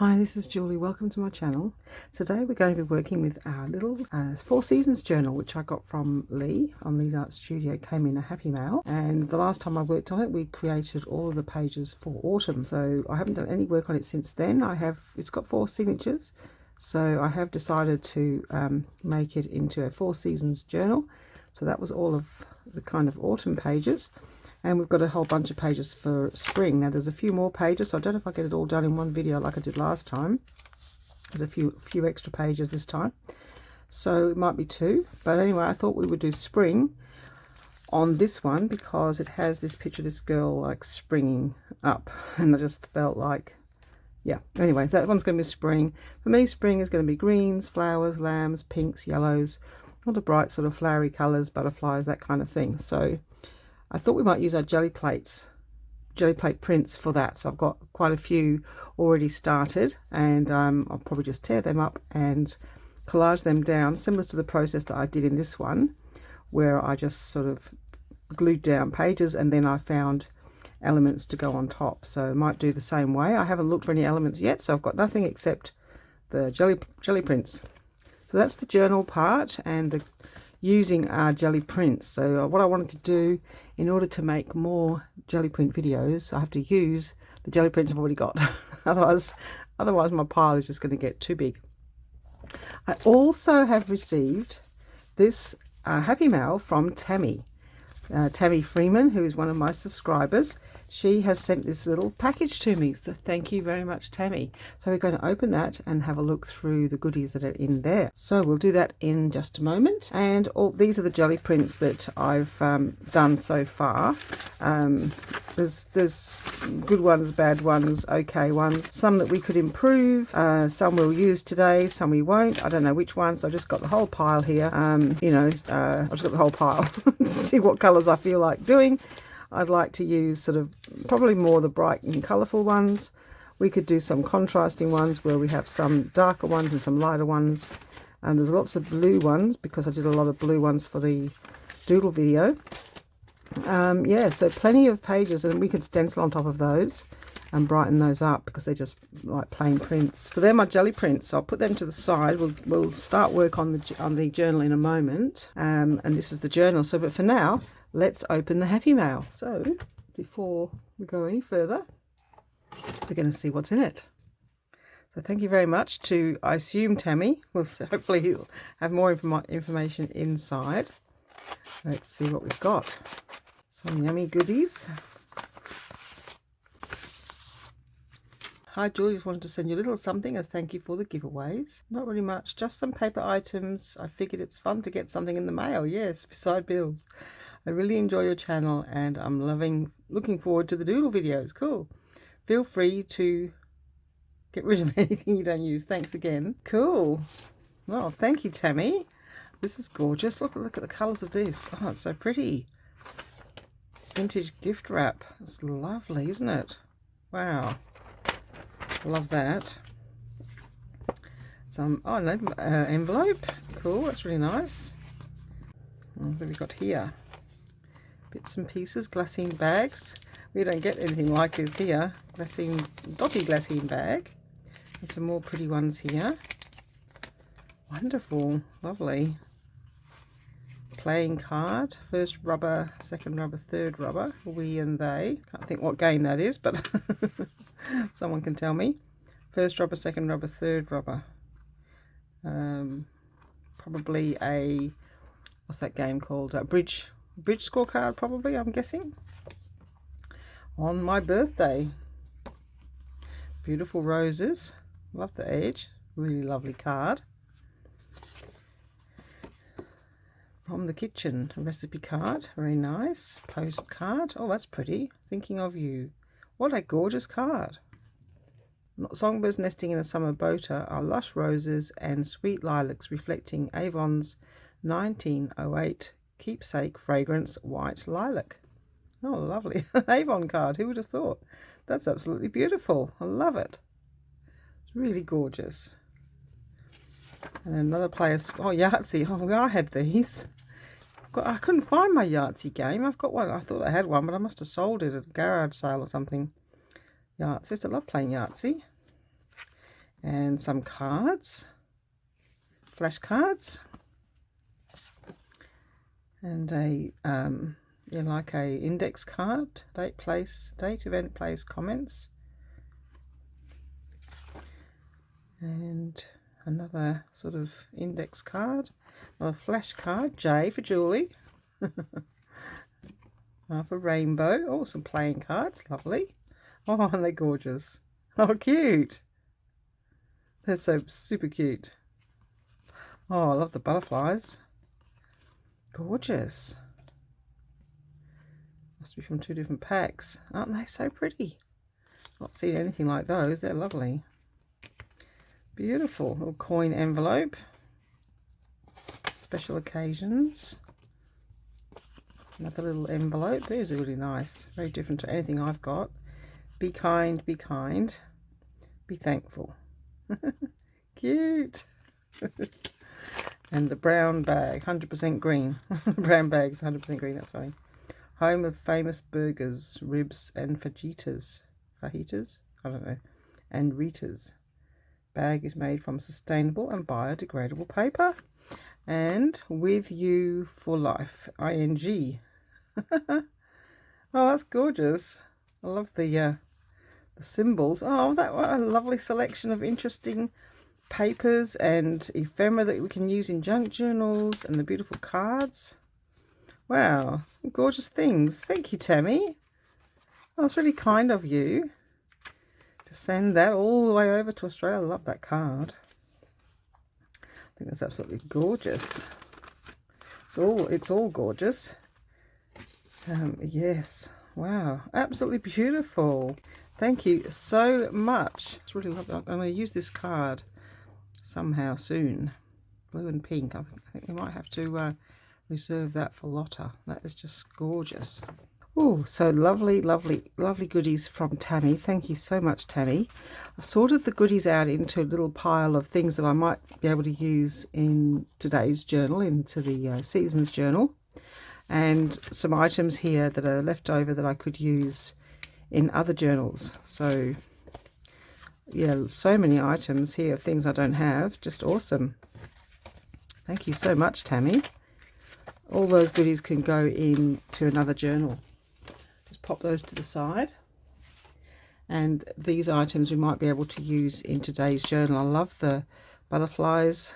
Hi, this is Julie. Welcome to my channel. Today we're going to be working with our little Four Seasons journal, which I got from Leigh on Leigh's Art Studio. It came in a happy mail, and the last time I worked on it we created all of the pages for autumn, so I haven't done any work on it since then. It's got 4 signatures, so I have decided to make it into a Four Seasons journal. So that was all of the kind of autumn pages. And we've got a whole bunch of pages for spring. Now there's a few more pages, so I don't know if I get it all done in one video like I did last time. There's a few extra pages this time, so it might be 2. But anyway, I thought we would do spring on this one because it has this picture of this girl like springing up, and I just felt like, yeah. Anyway, that one's going to be spring. For me, spring is going to be greens, flowers, lambs, pinks, yellows, all the bright sort of flowery colours, butterflies, that kind of thing. So I thought we might use our jelly plate prints for that. So I've got quite a few already started, and I'll probably just tear them up and collage them down, similar to the process that I did in this one, where I just sort of glued down pages and then I found elements to go on top. So I might do the same way. I haven't looked for any elements yet, so I've got nothing except the jelly prints. So that's the journal part and the using our jelly prints. So what I wanted to do, in order to make more jelly print videos, I have to use the jelly prints I've already got. otherwise my pile is just going to get too big. I also have received this happy mail from Tammie Freeman, who is one of my subscribers. She has sent this little package to me, so thank you very much, Tammie. So we're going to open that and have a look through the goodies that are in there. So we'll do that in just a moment. And these are the jelly prints that I've done so far. There's good ones, bad ones, okay ones, some that we could improve, some we'll use today, some we won't. I don't know which ones. So I've just got the whole pile here. I've just got the whole pile to see what colours I feel like doing. I'd like to use sort of probably more the bright and colourful ones. We could do some contrasting ones where we have some darker ones and some lighter ones. And there's lots of blue ones because I did a lot of blue ones for the doodle video. Yeah, so plenty of pages, and we could stencil on top of those and brighten those up because they're just like plain prints. So they're my jelly prints. I'll put them to the side. We'll start work on the journal in a moment. And this is the journal. So, but for now, let's open the happy mail. So before we go any further, we're going to see what's in it. So thank you very much to, I assume, Tammie. Hopefully he'll have more information inside. Let's see what we've got. Some yummy goodies. Hi Julie, just wanted to send you a little something as thank you for the giveaways. Not really much, just some paper items. I figured it's fun to get something in the mail, yes, beside bills. I really enjoy your channel and I'm looking forward to the doodle videos. Cool. Feel free to get rid of anything you don't use. Thanks again. Cool. Well, thank you, Tammie. This is gorgeous. Look at the colours of this. Oh, it's so pretty. Vintage gift wrap. It's lovely, isn't it? Wow. Love that. Some envelope. Cool. That's really nice. What have we got here? Bits and pieces, glassine bags. We don't get anything like this here. Dotty glassine bag. And some more pretty ones here. Wonderful, lovely. Playing card. First rubber, second rubber, third rubber. We and they. Can't think what game that is, but someone can tell me. First rubber, second rubber, third rubber. Probably a, what's that game called? A bridge scorecard, probably, I'm guessing. On my birthday. Beautiful roses. Love the edge. Really lovely card. From the kitchen, a recipe card. Very nice. Postcard. Oh, that's pretty. Thinking of you. What a gorgeous card. Songbirds nesting in a summer boater are lush roses and sweet lilacs reflecting Avon's 1908 keepsake fragrance white lilac. Oh, lovely. Avon card. Who would have thought? That's absolutely beautiful. I love it. It's really gorgeous. And another player's, oh, Yahtzee. Oh, I had these. I couldn't find my Yahtzee game. I've got one. I thought I had one, but I must have sold it at a garage sale or something. Yahtzee. I love playing Yahtzee. and some cards, flashcards, and a like a index card, date, event, place, comments, and another sort of index card, another flash card, J for Julie, for rainbow. Oh, some playing cards, lovely. Oh, and they're gorgeous. Oh, cute. They're so super cute. Oh, I love the butterflies. Gorgeous. Must be from 2 different packs. Aren't they so pretty? Not seen anything like those. They're lovely. Beautiful little coin envelope. Special occasions. Another little envelope. These are really nice. Very different to anything I've got. Be kind, be kind. Be thankful. Cute. And the brown bag, 100% green. Brown bag's 100% green, that's funny. Home of famous burgers, ribs and fajitas. Fajitas? I don't know. And Ritas. Bag is made from sustainable and biodegradable paper. And with you for life. ING. Oh, that's gorgeous. I love the symbols. Oh, what a lovely selection of interesting papers and ephemera that we can use in junk journals, and the beautiful cards. Wow, gorgeous things. Thank you, Tammie. Oh, it's really kind of you to send that all the way over to Australia. I love that card. I think that's absolutely gorgeous. It's all gorgeous. Yes. Wow, absolutely beautiful. Thank you so much. It's really lovely. I'm going to use this card somehow soon. Blue and pink. I think we might have to reserve that for Lotta. That is just gorgeous. Oh, so lovely, lovely, lovely goodies from Tammie. Thank you so much, Tammie. I've sorted the goodies out into a little pile of things that I might be able to use in today's journal, into the seasons journal, and some items here that are left over that I could use in other journals. So yeah, so many items here, things I don't have. Just awesome. Thank you so much, Tammie. All those goodies can go into another journal. Just pop those to the side. And these items we might be able to use in today's journal. I love the butterflies.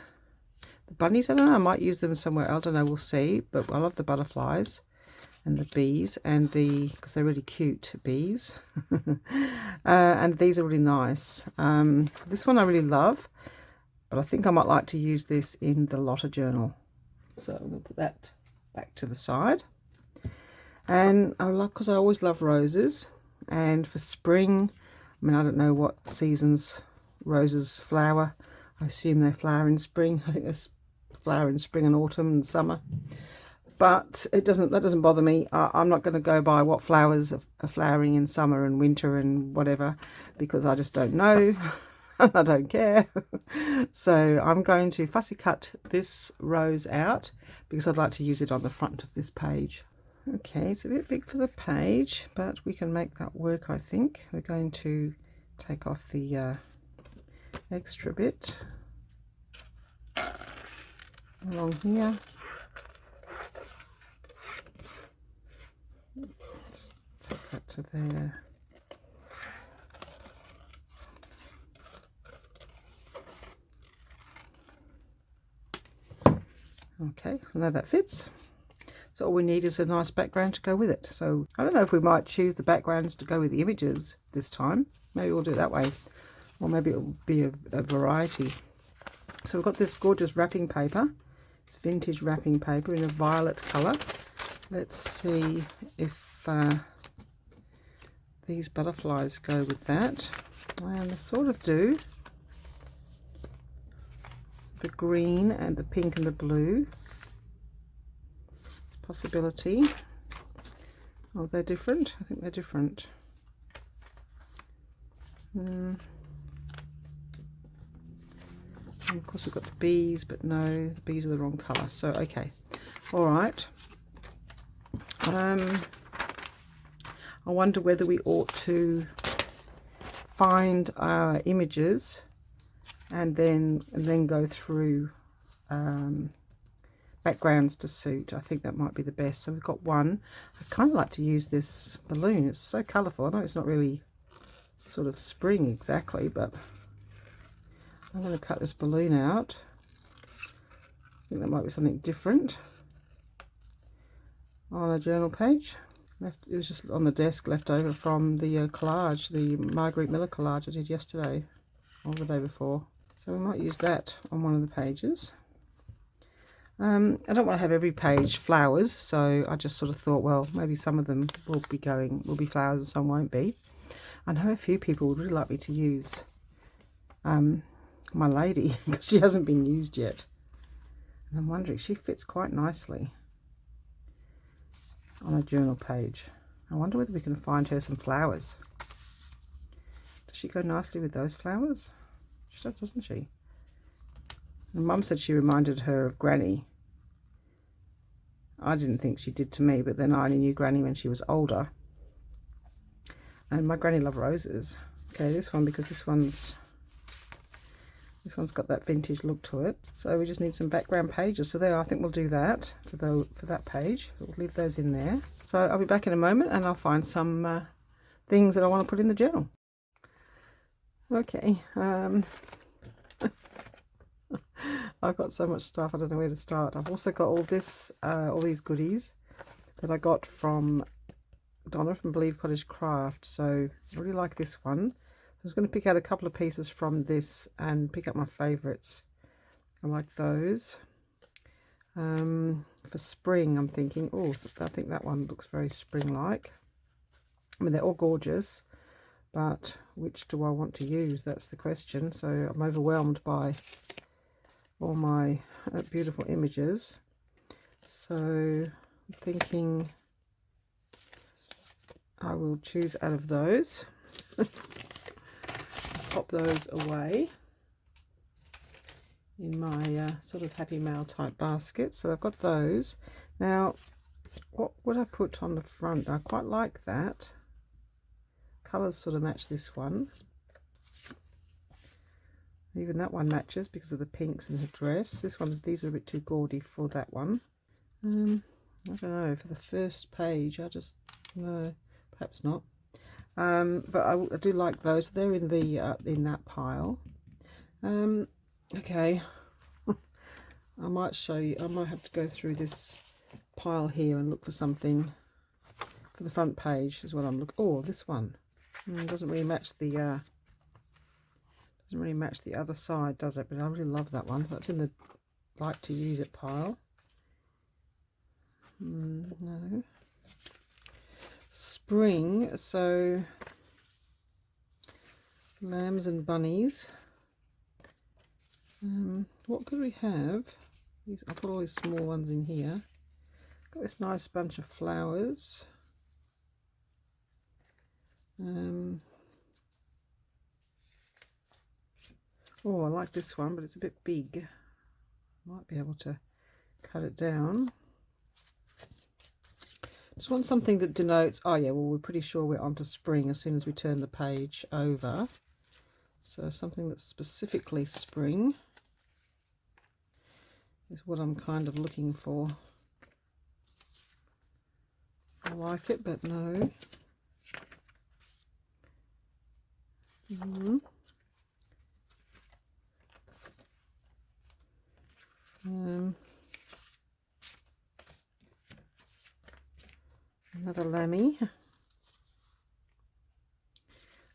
The bunnies, I don't know, I might use them somewhere else. I don't know, we'll see. But I love the butterflies and the bees, and because they're really cute, bees. And these are really nice. This one I really love, but I think I might like to use this in the Lotta journal. So I'm going to put that back to the side. And I love, because I always love roses, and for spring, I mean, I don't know what seasons roses flower. I assume they flower in spring. I think they flower in spring and autumn and summer. But that doesn't bother me. I'm not going to go by what flowers are flowering in summer and winter and whatever, because I just don't know. I don't care. So I'm going to fussy cut this rose out because I'd like to use it on the front of this page. Okay, it's a bit big for the page, but we can make that work, I think. We're going to take off the extra bit along here. Take that to there. Okay, now that fits. So all we need is a nice background to go with it. So I don't know if we might choose the backgrounds to go with the images this time. Maybe we'll do it that way. Or maybe it'll be a variety. So we've got this gorgeous wrapping paper. It's vintage wrapping paper in a violet colour. Let's see if these butterflies go with that. And they sort of do. The green and the pink and the blue. It's a possibility. Oh, they're different? I think they're different. And of course we've got the bees, but no, the bees are the wrong colour. So, okay. All right. I wonder whether we ought to find our images and then go through backgrounds to suit. I think that might be the best. So we've got one. I kind of like to use this balloon. It's so colourful. I know it's not really sort of spring exactly, but I'm going to cut this balloon out. I think that might be something different on a journal page. It was just on the desk, left over from the collage, the Marguerite Miller collage I did yesterday or the day before. So we might use that on one of the pages. I don't want to have every page flowers, so I just sort of thought, well, maybe some of them will be flowers and some won't be. I know a few people would really like me to use my lady, because she hasn't been used yet. And I'm wondering, she fits quite nicely on a journal page. I wonder whether we can find her some flowers. Does she go nicely with those flowers? She does, doesn't she? And Mum said she reminded her of Granny. I didn't think she did to me, but then I only knew Granny when she was older. And my Granny loved roses. Okay, this one, because this one's got that vintage look to it. So we just need some background pages. So there, I think we'll do that for that page. We'll leave those in there. So I'll be back in a moment and I'll find some things that I want to put in the journal. Okay. I've got so much stuff, I don't know where to start. I've also got all these goodies that I got from Donna from Cottage Craft. So I really like this one. I was going to pick out a couple of pieces from this and pick up my favourites. I like those. For spring, I'm thinking, oh, I think that one looks very spring-like. I mean, they're all gorgeous, but which do I want to use? That's the question. So I'm overwhelmed by all my beautiful images. So I'm thinking I will choose out of those. Pop those away in my sort of Happy Mail type basket. So I've got those. Now, what would I put on the front? I quite like that. Colours sort of match this one. Even that one matches because of the pinks in her dress. These are a bit too gaudy for that one. I don't know, for the first page, no, perhaps not. But I do like those. They're in that pile. Okay. I might show you. I might have to go through this pile here and look for something for the front page. Is what I'm looking. Oh, this one doesn't really match the other side, does it? But I really love that one. That's in the like to use it pile. No. Spring, so lambs and bunnies. What could we have? I'll put all these small ones in here. Got this nice bunch of flowers. Oh, I like this one, but it's a bit big. Might be able to cut it down. Just want something that denotes, oh yeah, well, we're pretty sure we're onto spring as soon as we turn the page over. So something that's specifically spring is what I'm kind of looking for. I like it, but no. Another lammy.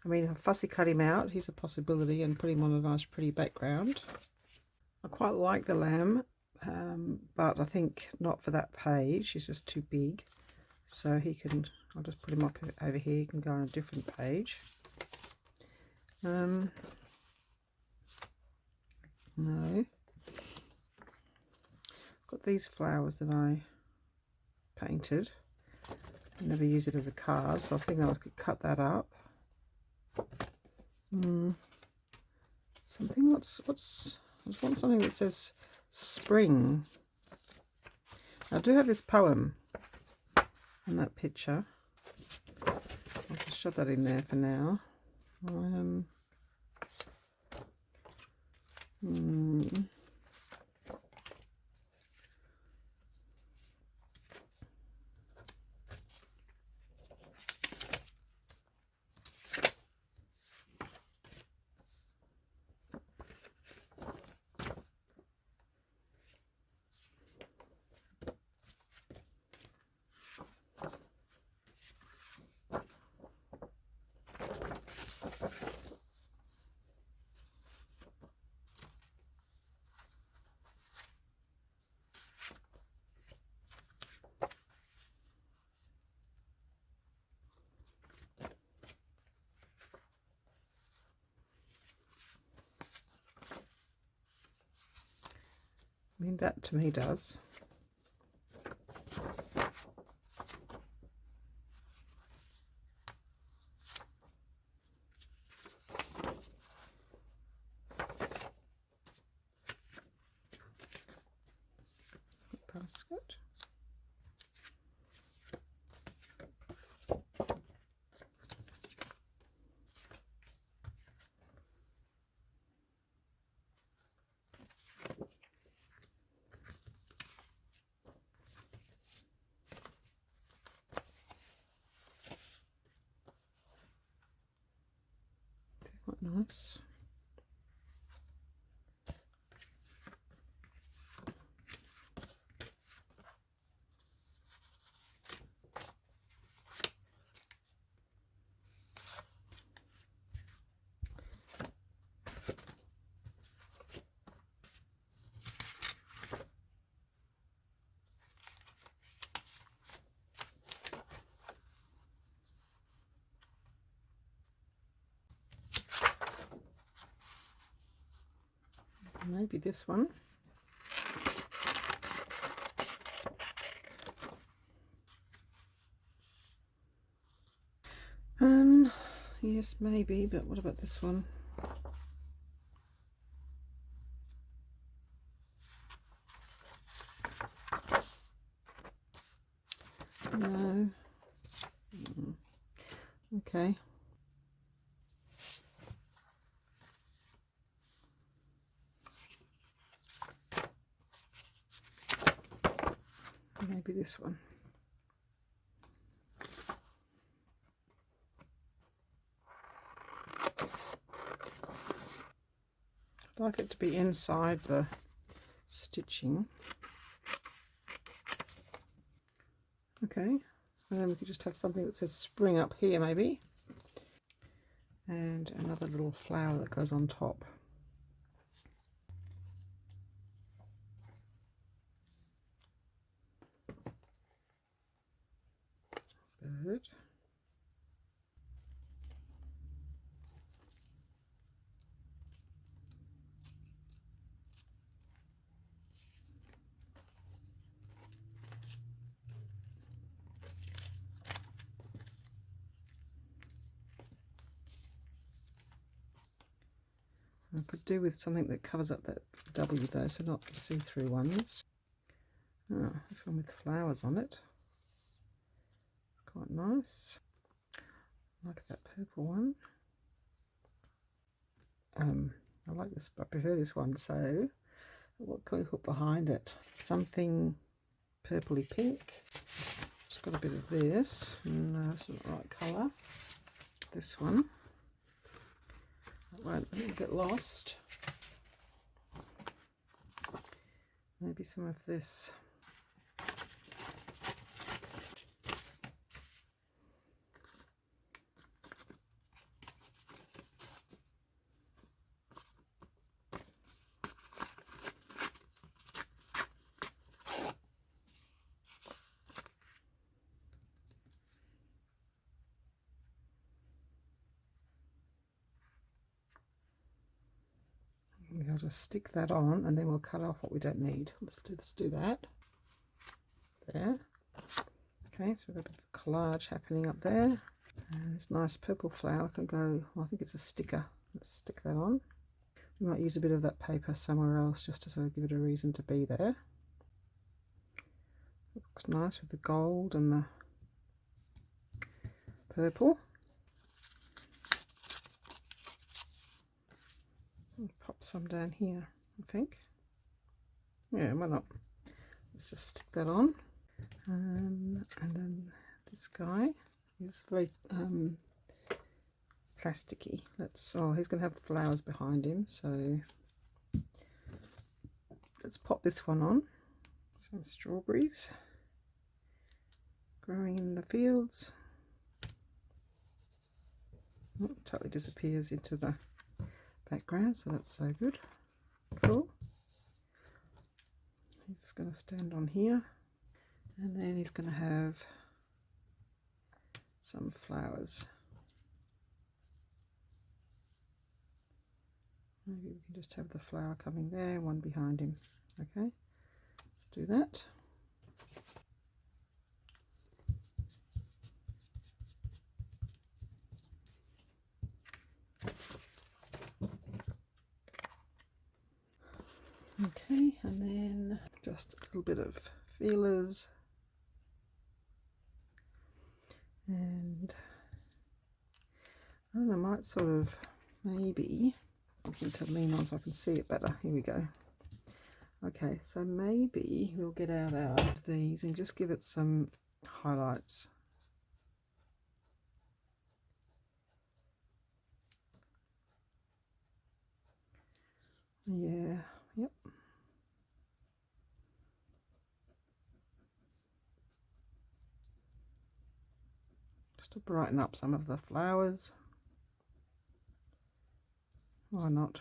I mean, I'll fussy cut him out. He's a possibility, and put him on a nice pretty background. I quite like the lamb, but I think not for that page. He's just too big. So I'll just put him up over here. He can go on a different page. No. Got these flowers that I painted. I never use it as a card, so I was thinking I could cut that up. Something, I just want something that says spring. I do have this poem in that picture. I'll just shove that in there for now. I mean, that to me does. Basket. Quite nice. Maybe this one. Yes, maybe, but what about this one? No. Okay. Maybe this one. I'd like it to be inside the stitching. Okay, and then we could just have something that says spring up here maybe. And another little flower that goes on top. Bird. I could do with something that covers up that W though, so not the see-through ones. Oh, this one with flowers on it. Quite nice. I like that purple one. I like this, I prefer this one, so what can we put behind it? Something purpley pink. It's got a bit of this. No, it's not the right colour. This one. That won't get lost. Maybe some of this. I'll just stick that on and then we'll cut off what we don't need. Let's do that. There. Okay, so we've got a bit of collage happening up there. And this nice purple flower can go, well, I think it's a sticker. Let's stick that on. We might use a bit of that paper somewhere else just to sort of give it a reason to be there. It looks nice with the gold and the purple. Pop some down here, I think. Yeah, why not? Let's just stick that on. And then this guy is very plasticky. He's going to have flowers behind him, so let's pop this one on. Some strawberries growing in the fields. Oh, totally disappears into the background, so that's so good. Cool. He's going to stand on here, and then he's going to have some flowers. Maybe we can just have the flower coming there, one behind him. Okay, let's do that. Okay, and then just a little bit of feelers, and I don't know, I might sort of maybe, I need to lean on so I can see it better. Here we go. Okay, so maybe we'll get out of these and just give it some highlights. Yeah, yep. Just to brighten up some of the flowers. Why not?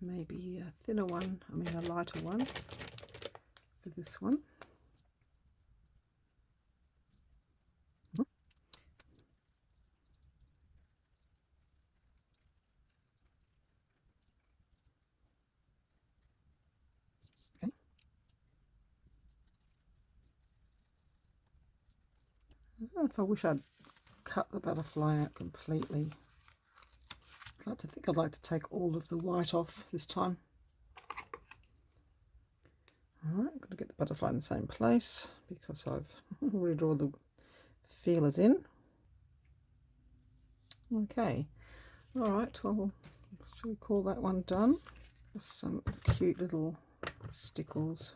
Maybe a thinner one, a lighter one for this one. Okay. I don't know if I wish I'd cut the butterfly out completely. I'd like to take all of the white off this time. Alright, I'm going to get the butterfly in the same place because I've already drawn the feelers in. Okay, alright, well, shall we call that one done? Just some cute little stickles.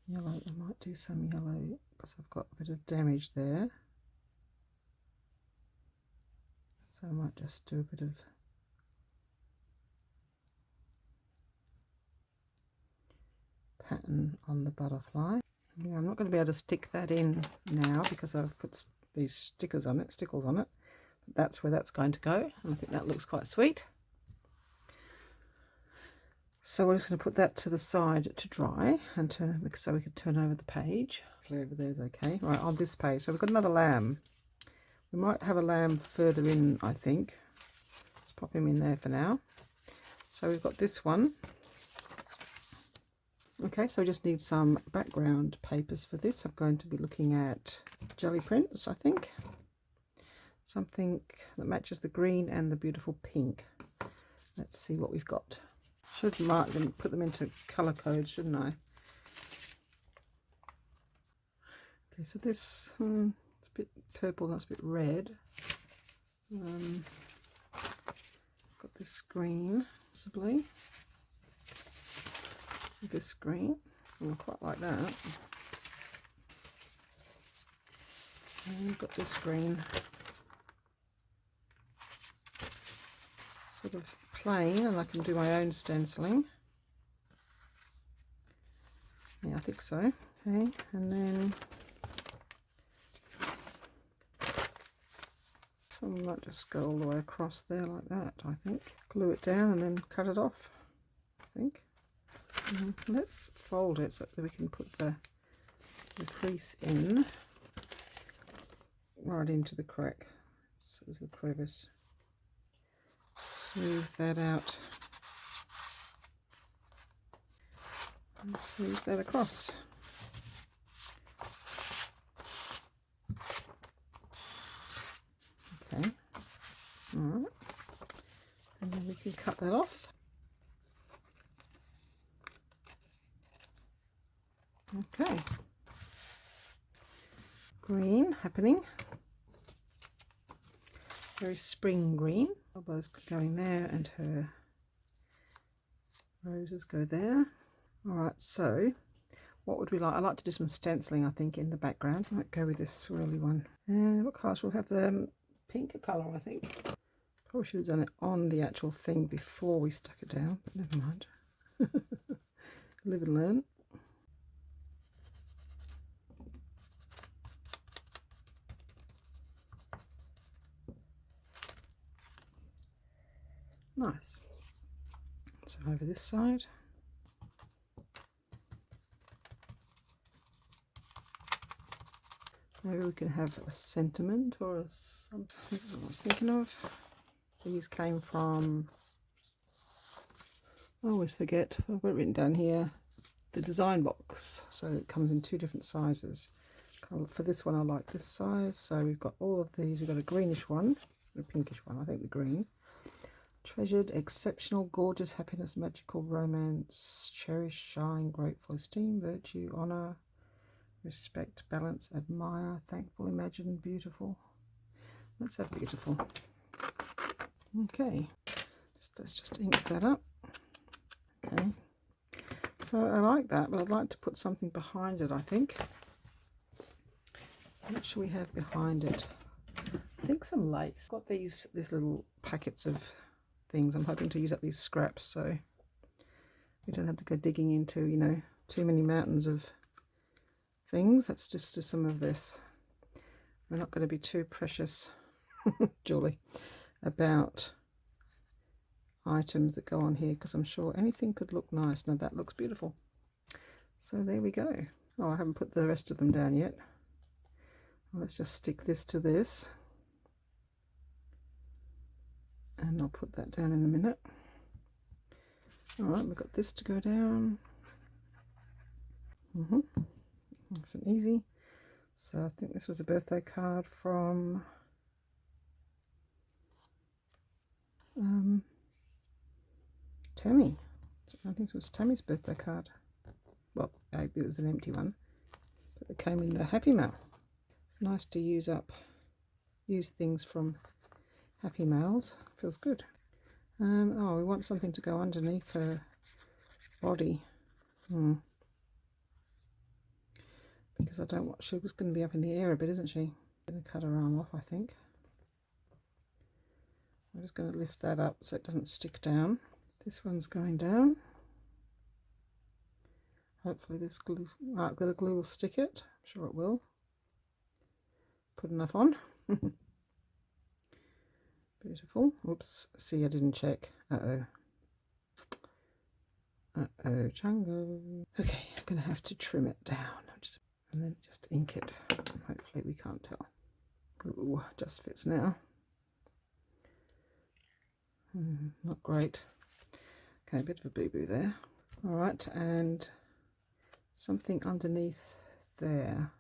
Yellow, I might do some yellow because I've got a bit of damage there. So I might just do a bit of pattern on the butterfly. Yeah, I'm not going to be able to stick that in now because I've put these stickles on it, but that's where that's going to go, and I think that looks quite sweet. So we're just going to put that to the side to dry and turn, so we can turn over the page. Hopefully over there's okay. Right, on this page, so we've got another lamb. We might have a lamb further in, I think. Let's pop him in there for now. So we've got this one. Okay, so we just need some background papers for this. I'm going to be looking at jelly prints, I think. Something that matches the green and the beautiful pink. Let's see what we've got. Should mark them, put them into colour code, shouldn't I? Okay, so this, it's a bit purple, that's a bit red. Got this green, possibly. This green, I quite like that. And we've got this green, sort of plain, and I can do my own stenciling. Yeah, I think so. Okay, and then so I might just go all the way across there like that, I think. Glue it down and then cut it off, I think. Let's fold it so that we can put the crease in right into the crack. So there's a crevice. Smooth that out and smooth that across. Okay, alright, and then we can cut that off. Okay. Green happening. Very spring green. Elbows going there and her roses go there. Alright, so what would we like? I like to do some stenciling, I think, in the background. I might go with this swirly one. And what colour? We'll have the pinker colour, I think. Probably should have done it on the actual thing before we stuck it down, but never mind. Live and learn. Nice. So over this side. Maybe we can have a sentiment or something I was thinking of. These came from, I always forget, I've got it written down here, the design box. So it comes in 2 different sizes. For this one I like this size. So we've got all of these. We've got a greenish one, a pinkish one, I think the green. Treasured, exceptional, gorgeous, happiness, magical, romance, cherish, shine, grateful, esteem, virtue, honour, respect, balance, admire, thankful, imagine, beautiful. Let's have beautiful. Okay, let's just ink that up. Okay, so I like that, but I'd like to put something behind it, I think. What should we have behind it? I think some lace. Got these little packets of things. I'm hoping to use up these scraps so we don't have to go digging into, you know, too many mountains of things. Let's just do some of this. We're not going to be too precious, Julie, about items that go on here, because I'm sure anything could look nice. Now that looks beautiful. So there we go. Oh, I haven't put the rest of them down yet. Well, let's just stick this to this. And I'll put that down in a minute. Alright, we've got this to go down. Nice and easy. So I think this was a birthday card from Tammie. I think it was Tammie's birthday card. Well, it was an empty one, but it came in the Happy Mail. It's nice to use things from Happy Mails. Feels good. Oh, we want something to go underneath her body. Because I don't want, she was going to be up in the air a bit, isn't she? I'm going to cut her arm off, I think. I'm just going to lift that up so it doesn't stick down. This one's going down. Hopefully this glue, glitter glue will stick it. I'm sure it will. Put enough on. Beautiful. Oops, see, I didn't check. Uh-oh. Uh-oh, Chungo. Okay, I'm going to have to trim it down. And then just ink it. Hopefully we can't tell. Ooh, just fits now. Not great. Okay, a bit of a boo-boo there. Alright, and something underneath there.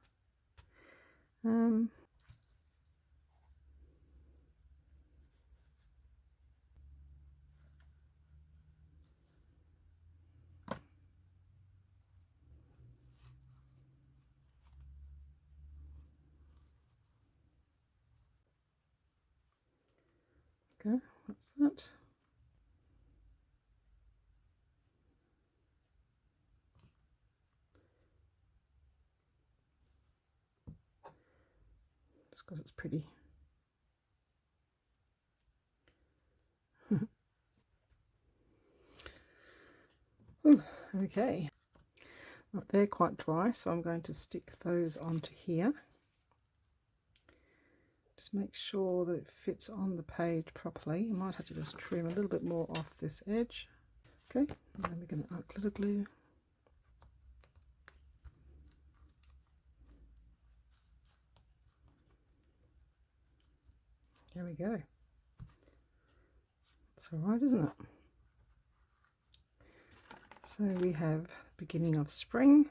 Okay, what's that? Just because it's pretty. Ooh, okay. Well, they're quite dry, so I'm going to stick those onto here. Just make sure that it fits on the page properly. You might have to just trim a little bit more off this edge. Okay, and then we're going to glitter glue. There we go. It's alright, isn't it? So we have beginning of spring,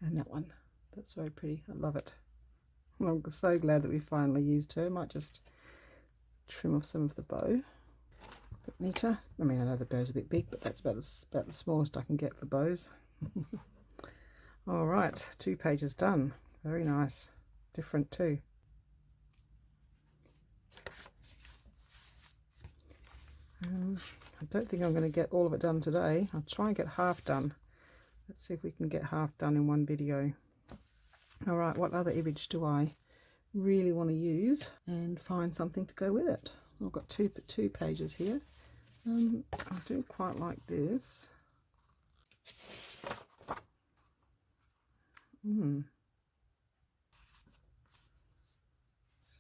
and that one. That's very pretty. I love it. I'm so glad that we finally used her. Might just trim off some of the bow. A bit neater. I mean, I know the bow's a bit big, but that's about the smallest I can get for bows. All right, 2 pages done. Very nice. Different too. I don't think I'm going to get all of it done today. I'll try and get half done. Let's see if we can get half done in one video. All right, what other image do I really want to use and find something to go with it? I've got two pages here. I do quite like this.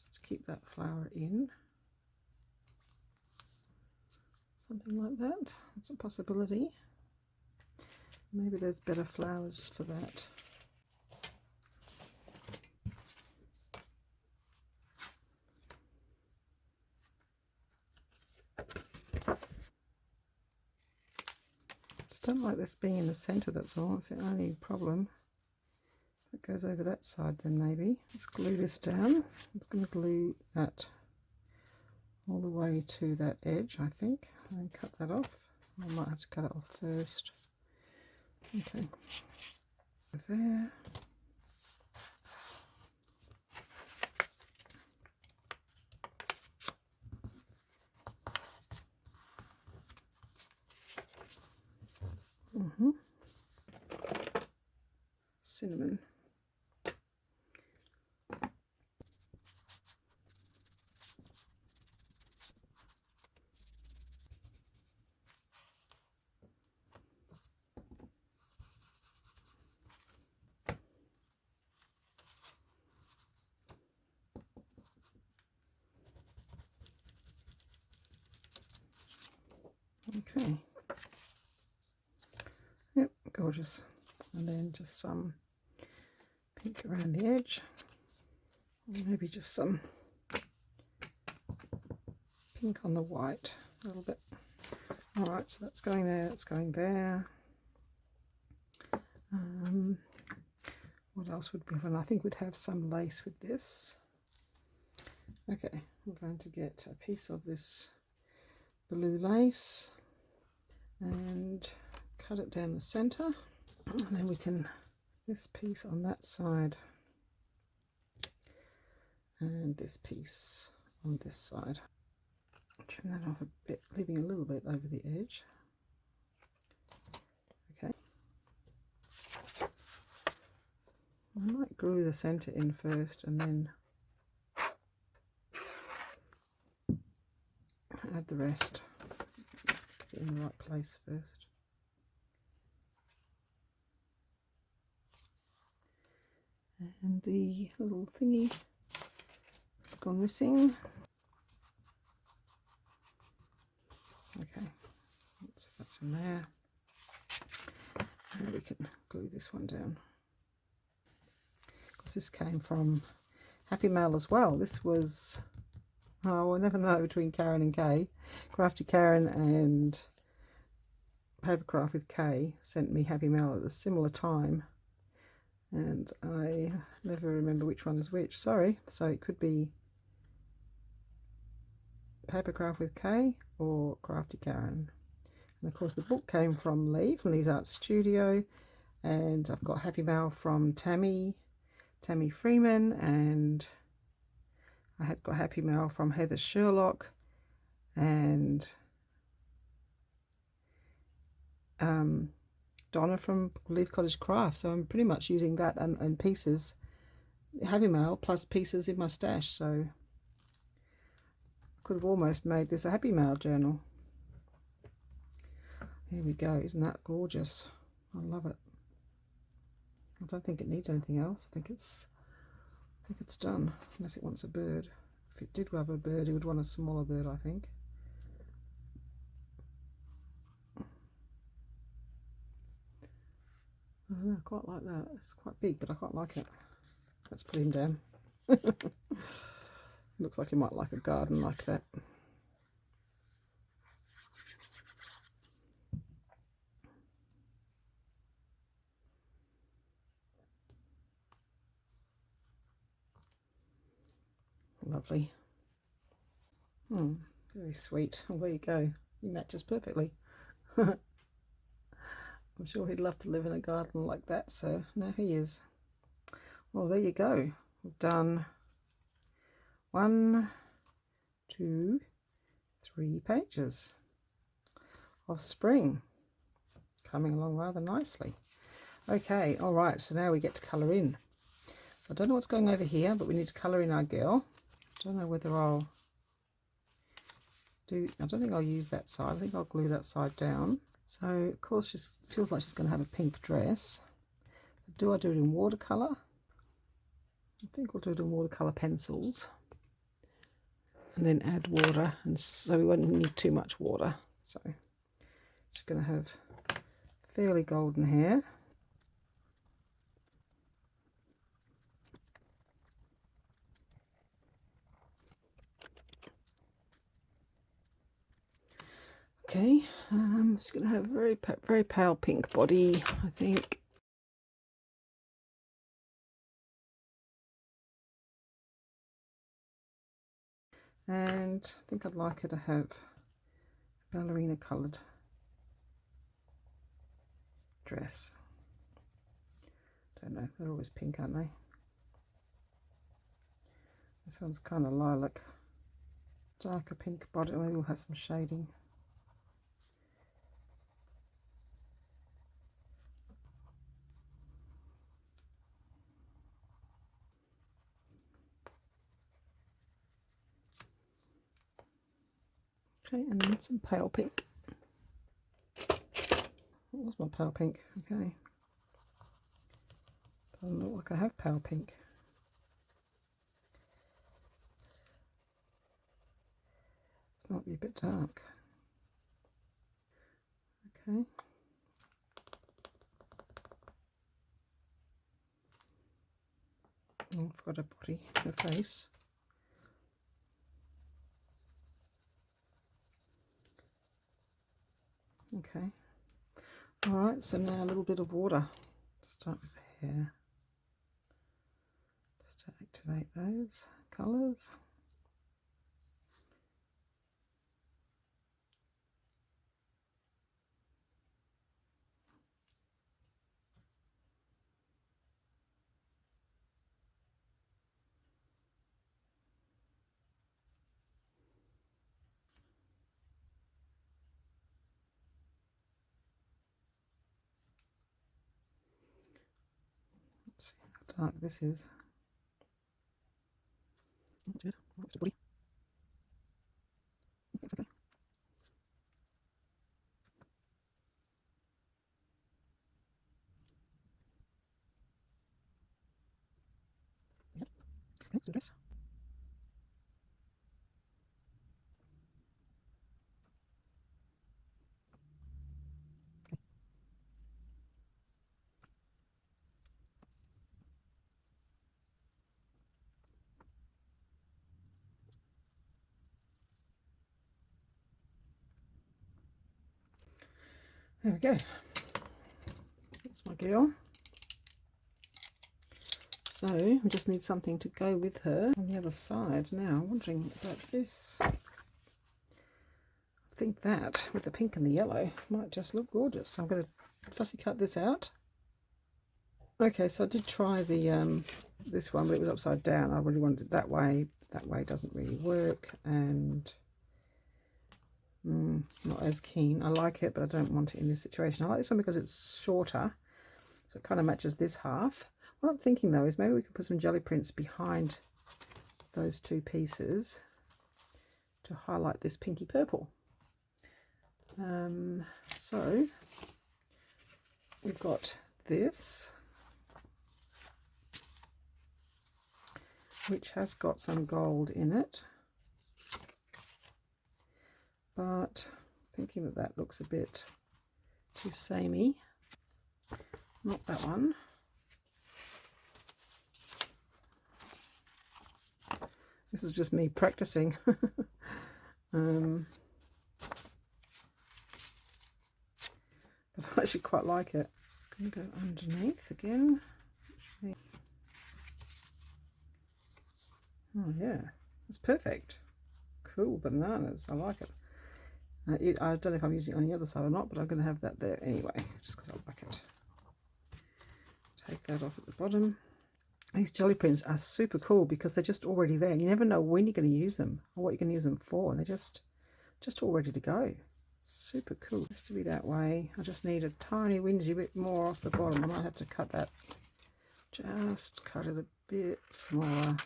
Just keep that flower in. Something like that. That's a possibility. Maybe there's better flowers for that. Just don't like this being in the centre, that's all. That's the only problem. That goes over that side then maybe. Let's glue this down. I'm just going to glue that all the way to that edge, I think, and then cut that off. I might have to cut it off first. Okay, there. Cinnamon. Okay. Yep, gorgeous. And then just some pink around the edge. Maybe just some pink on the white a little bit. All right, so that's going there, it's going there. What else would be fun? I think we'd have some lace with this. Okay, I'm going to get a piece of this blue lace and cut it down the center, and then we can this piece on that side and this piece on this side. Trim that off a bit, leaving a little bit over the edge. Okay, I might glue the center in first and then add the rest. Get in the right place first. And the little thingy has gone missing. Okay, that's in there. And we can glue this one down. Because this came from Happy Mail as well. This was, oh, I never know, between Karen and Kay. Crafty Karen and PaperCraft with Kay sent me Happy Mail at a similar time. And I never remember which one is which. Sorry. So it could be PaperCraft with Kay or Crafty Karen. And of course the book came from Leigh, from Leigh's Art Studio, and I've got Happy Mail from Tammie Freeman, and I had got Happy Mail from Heather Sherlock and Donna from Cottage Craft. So I'm pretty much using that and pieces, Happy Mail plus pieces in my stash. So I could have almost made this a Happy Mail journal. Here we go. Isn't that gorgeous? I love it. I don't think it needs anything else. I think it's done, unless it wants a bird. If it did have a bird, it would want a smaller bird, I think. I don't know, I quite like that. It's quite big, but I quite like it. Let's put him down. Looks like he might like a garden like that. Lovely. Very sweet. Well, there you go. He matches perfectly. I'm sure he'd love to live in a garden like that, so now he is. Well, there you go. We've done 1, 2, 3 pages of spring, coming along rather nicely. Okay, all right, so now we get to colour in. I don't know what's going over here, but we need to colour in our girl. I don't know whether I don't think I'll use that side. I think I'll glue that side down. So of course she feels like she's going to have a pink dress. Do I do it in watercolour? I think we'll do it in watercolour pencils and then add water, and so we won't need too much water. So she's going to have fairly golden hair. Okay, she's going to have a very pale pink body, I think. And I think I'd like her to have ballerina coloured dress. Don't know, they're always pink, aren't they? This one's kind of lilac, darker pink body. Maybe we'll have some shading. Okay, and then some pale pink. What was my pale pink? Okay. Doesn't look like I have pale pink. This might be a bit dark. Okay. Oh, I've got a body, her face. Okay. Alright, so now a little bit of water. Start with the hair. Just to activate those colours. Let's see how dark this is. That's good. That's the body. That's okay. Yep. Okay, let's do this. There we go. That's my girl. So we just need something to go with her on the other side. Now I'm wondering about this. I think that with the pink and the yellow might just look gorgeous. So I'm going to fussy cut this out. Okay, so I did try the this one, but it was upside down. I really wanted it that way. That way doesn't really work, and not as keen. I like it, but I don't want it in this situation. I like this one because it's shorter, so it kind of matches this half. What I'm thinking though is maybe we could put some jelly prints behind those two pieces to highlight this pinky purple. So we've got this, which has got some gold in it, but thinking that that looks a bit too samey. Not that one. This is just me practicing. But I actually quite like it. It's going to go underneath again. Oh yeah, it's perfect. Cool bananas. I like it. I don't know if I'm using it on the other side or not, but I'm going to have that there anyway, just because I like it. Take that off at the bottom. These jelly prints are super cool because they're just already there. You never know when you're going to use them or what you're going to use them for. They're just all ready to go. Super cool. Just to be that way, I just need a tiny whingy bit more off the bottom. I might have to cut that. Just cut it a bit smaller.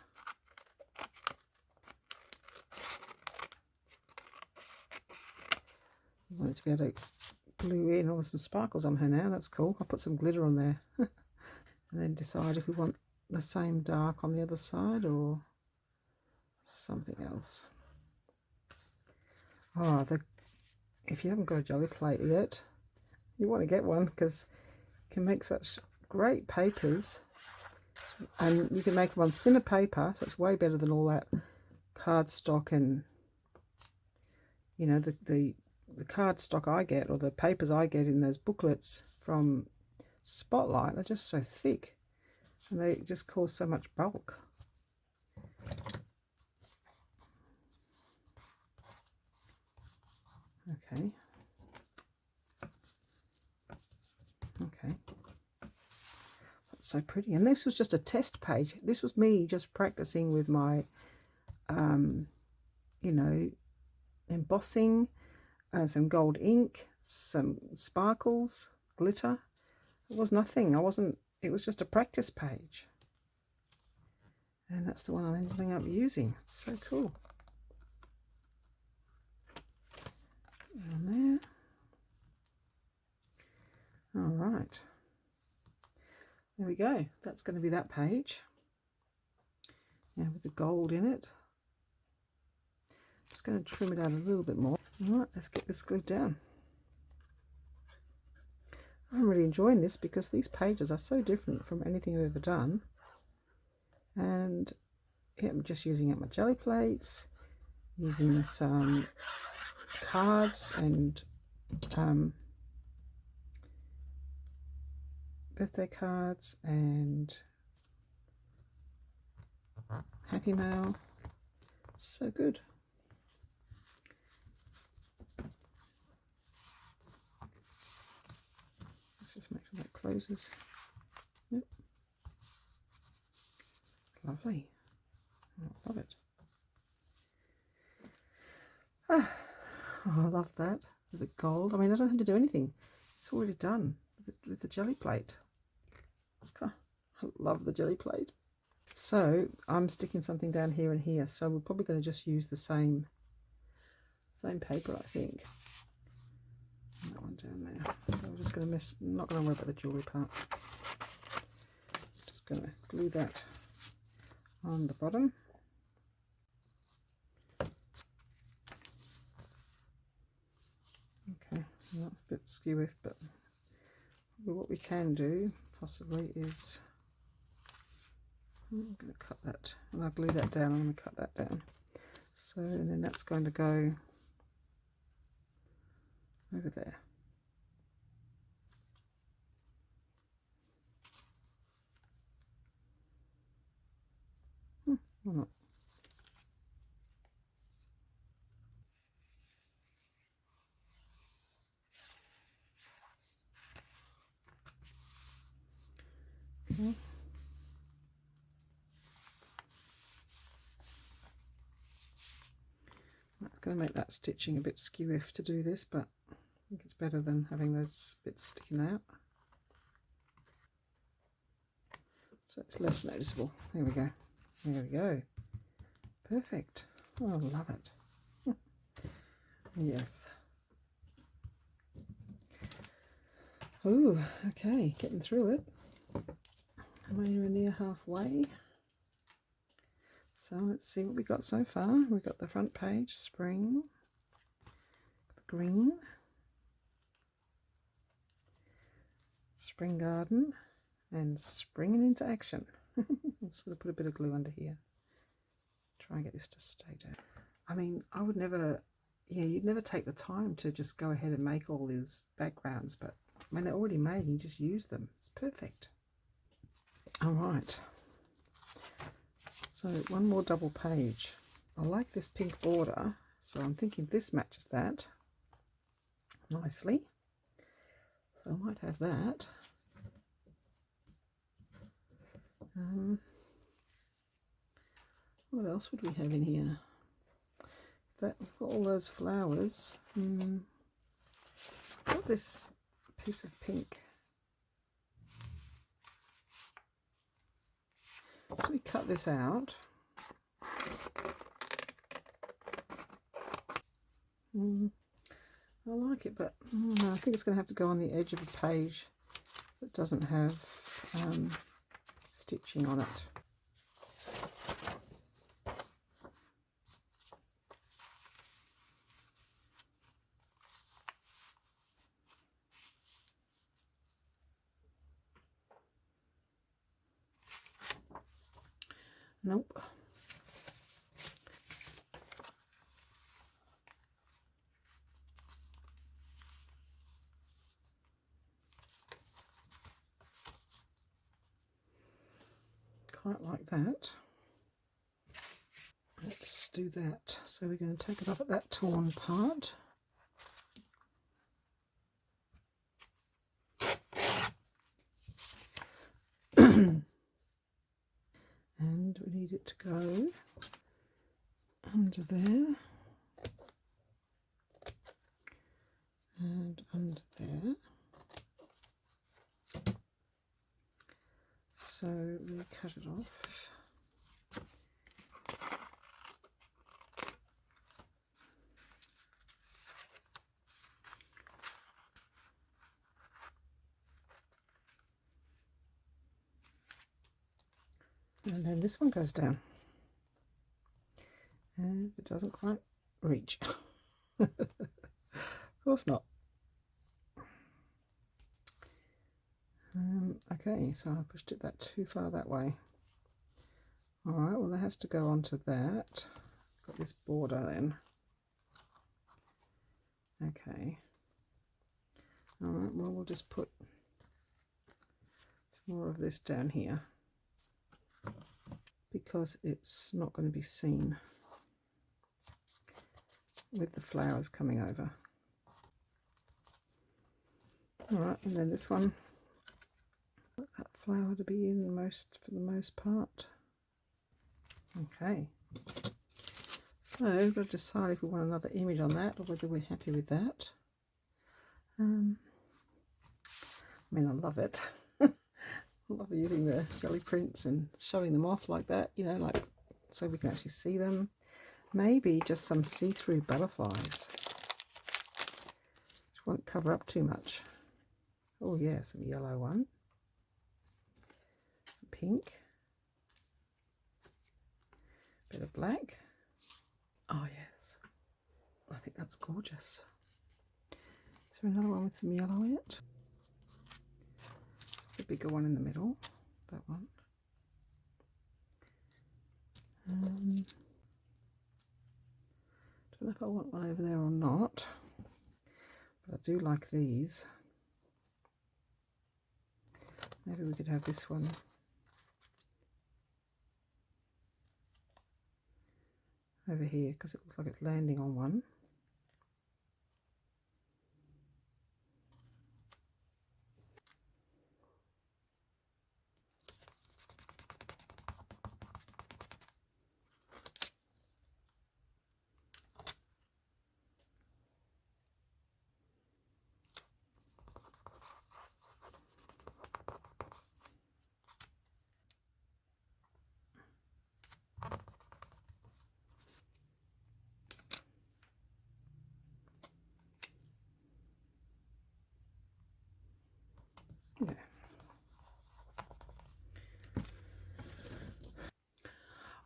I want it to be able to glue in all some sparkles on her now. That's cool. I'll put some glitter on there. And then decide if we want the same dark on the other side or something else. Oh, if you haven't got a jelly plate yet, you want to get one because you can make such great papers. And you can make them on thinner paper, so it's way better than all that cardstock and, you know, the cardstock I get, or the papers I get in those booklets from Spotlight, are just so thick and they just cause so much bulk. Okay. That's so pretty. And this was just a test page. This was me just practicing with my, you know, embossing, some gold ink, some sparkles, glitter. It was nothing. It was just a practice page. And that's the one I'm ending up using. It's so cool. On there. All right. There we go. That's going to be that page. Now with the gold in it. Just going to trim it out a little bit more. All right, let's get this glued down. I'm really enjoying this because these pages are so different from anything I've ever done. And yeah, I'm just using up my jelly plates, using some cards and birthday cards and happy mail. So good. Let's just make sure that closes. Yep. Lovely. I love it. Oh, I love that with the gold. I mean, I don't have to do anything. It's already done with the jelly plate. Oh, I love the jelly plate. So I'm sticking something down here and here. So we're probably going to just use the same paper, I think. And that one down there. So we're just going to not going to worry about the jewellery part. Just going to glue that on the bottom. Okay, not a bit skewy, but what we can do possibly is I'm going to cut that, and I'll glue that down. I'm going to cut that down. So, and then that's going to go over there. Why not? Okay. I'm going to make that stitching a bit skewy to do this, but I think it's better than having those bits sticking out. So it's less noticeable. There we go. There we go. Perfect. Oh, I love it. Yes. Oh, okay. Getting through it. I'm anywhere near halfway. So let's see what we got so far. We've got the front page, spring, the green, spring garden, and springing into action. I'm just going to put a bit of glue under here. Try and get this to stay down. I mean, I would never, you'd never take the time to just go ahead and make all these backgrounds, but when they're already made, you just use them. It's perfect. All right. So one more double page. I like this pink border, so I'm thinking this matches that. nicely. So I might have that. What else would we have in here? That we've got all those flowers. Got this piece of pink. So we cut this out. I like it, but I think it's going to have to go on the edge of a page that doesn't have stitching on it. Nope. Quite like that. Let's do that. So we're going to take it off at that torn part. And we need it to go under there and under there. So we cut it off. And then this one goes down. And it doesn't quite reach. Of course not. Okay, so I pushed it that too far that way. Alright, well that has to go onto that. Got this border then. Okay. Alright, well we'll just put some more of this down here, because it's not going to be seen with the flowers coming over. Alright, and then this one, want that flower to be in for the most part. Okay, so we've got to decide if we want another image on that or whether we're happy with that. I mean, I love it. I love using the jelly prints and showing them off like that, you know, like so we can actually see them. Maybe just some see-through butterflies, which won't cover up too much. Oh yeah, some yellow one, pink, bit of black. Oh yes, I think that's gorgeous. Is there another one with some yellow in it? The bigger one in the middle, that one. Don't know if I want one over there or not, but I do like these. Maybe we could have this one over here because it looks like it's landing on one. Yeah.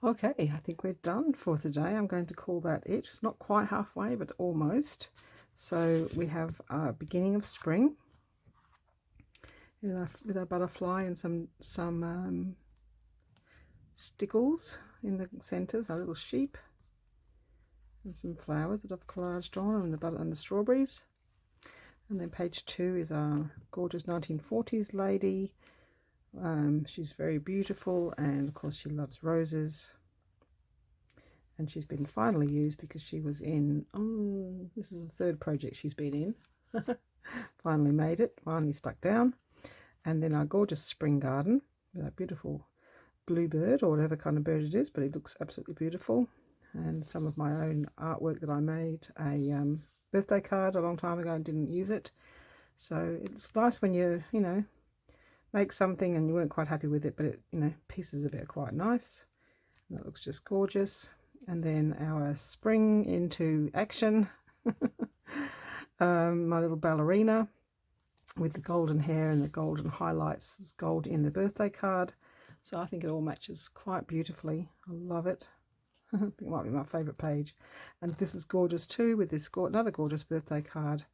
Okay, I think we're done for today. I'm going to call that it. It's not quite halfway, but almost. So we have our beginning of spring with our butterfly and some stickles in the centres, our little sheep, and some flowers that I've collaged on, and the strawberries. And then page 2 is our gorgeous 1940s lady. She's very beautiful, and of course she loves roses. And she's been finally used because she was in, this is the third project she's been in. Finally made it, finally stuck down. And then our gorgeous spring garden with that beautiful bluebird, or whatever kind of bird it is, but it looks absolutely beautiful. And some of my own artwork that I made, a birthday card a long time ago and didn't use it. So it's nice when you make something and you weren't quite happy with it, but it, pieces of it are quite nice. And that looks just gorgeous. And then our spring into action. My little ballerina with the golden hair and the golden highlights. There's gold in the birthday card. So I think it all matches quite beautifully. I love it. I think it might be my favourite page. And this is gorgeous too, with this another gorgeous birthday card.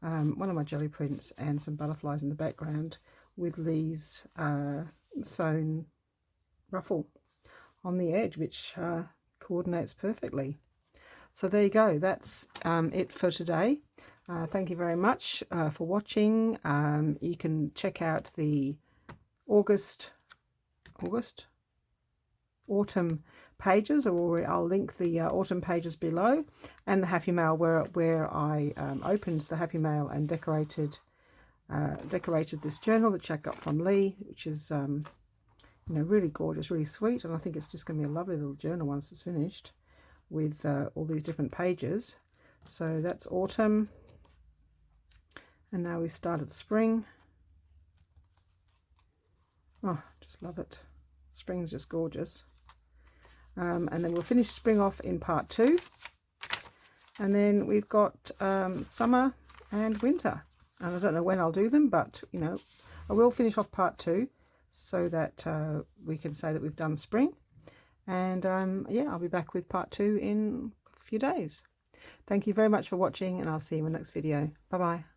One of my jelly prints and some butterflies in the background with Leigh's sewn ruffle on the edge, which coordinates perfectly. So there you go. That's it for today. Thank you very much for watching. You can check out the autumn pages, or I'll link the autumn pages below, and the Happy Mail where I opened the Happy Mail and decorated this journal that I got from Leigh, which is really gorgeous, really sweet, and I think it's just going to be a lovely little journal once it's finished with all these different pages. So that's autumn, and now we started spring. Oh, just love it. Spring's just gorgeous. And then we'll finish spring off in part 2, and then we've got summer and winter, and I don't know when I'll do them, but I will finish off part 2 so that we can say that we've done spring. And yeah, I'll be back with part 2 in a few days. Thank you very much for watching, and I'll see you in my next video. Bye bye.